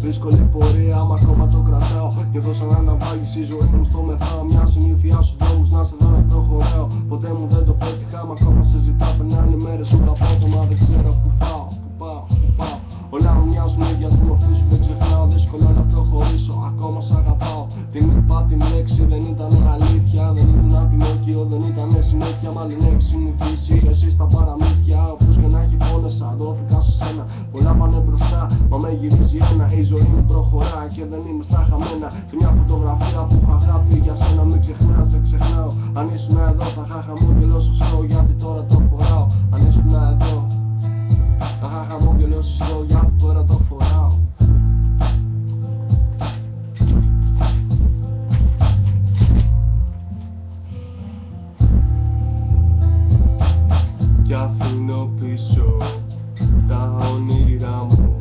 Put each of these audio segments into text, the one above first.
Δύσκολη πορεία, μα ακόμα το κρατάω. Και εδώ σαν αναβάγηση η ζωή μου στο μεθάω. Μια συνήθεια στους δρόμους να σε δω να προχωράω. Ποτέ μου δεν το πέτυχα, μα ακόμα σε ζητάω. Περνάνε οι μέρες μου τα απότομα, δεν ξέρω που πάω. Όλα μου μοιάζουν ίδια στη μορφή σου, δεν ξεχνάω. Δύσκολο να προχωρήσω, ακόμα σ' αγαπάω. Την είπα την λέξη, δεν ήταν αλήθεια. Δεν ήμουν Πινόκιο, δεν ήταν συνέχεια. Μάλλον έχεις συνηθίσει εσύ στα παραμύθια. Όπως και να έχει πόνεσα, δόθηκα σε σένα. Πολλά πάνε μπροστά, μα με γυρίζει ένα. Η ζωή μου προχωρά και δεν είμαι στα χαμένα. Και μια φωτογραφία που είχα αγάπη για σένα. Μην ξεχνάς, δεν ξεχνάω. Αν ήσουν εδώ θα είχα χαμόγελο στο show, γιατί τώρα το φοράω. Αν ήσουν εδώ θα είχα χαμόγελο στο show, γιατί τώρα το φοράω. Κι αφήνω πίσω τα όνειρά μου.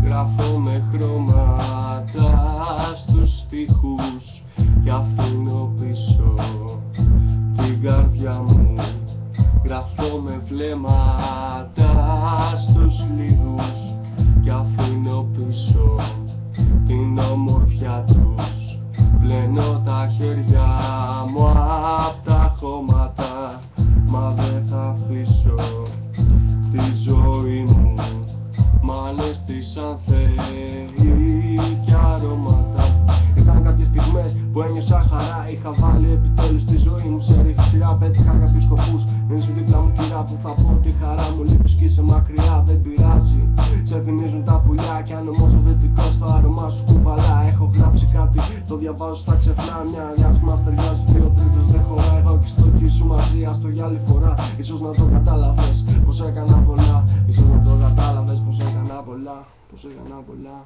Γράφω με χρώματα στους στίχους. Κι αφήνω πίσω την καρδιά μου. Γράφω με βλέμματα στους λίγους. Κι αφήνω πίσω την ομορφιά τους. Πλένω τα χέρια μου απ' τα χώματα. Μα δεν θα αφήσω τη ζωή μου. Μ' άλλες τις αν θέλει κι αρώματα. Ήταν κάποιες στιγμές που ένιωσα χαρά. Είχα βάλει επιτέλους στη ζωή μου σε ρίχη σειρά. Πέτυχα κάποιους σκοπούς. Δεν σου δίπλα μου κυρά που θα πω τη χαρά μου. Λείπεις κι είσαι μακριά, δεν πειράζει. Σε θυμίζουν τα πουλιά κι αν όμως ο δυτικός το άρωμά σου κουβαλά. Έχω γράψει κάτι, το διαβάζω στα ξεφνά. Μια αλιάς μας ταιριάζει, 2/3 δεν χωράει. Εγώ και στο χ σου μαζί, ας το για άλλη φορά. Ίσως να το κατάλαβες πως έκανα πολλά. Ίσως να το κατάλαβες πως έκανα πολλά. Πως έκανα πολλά.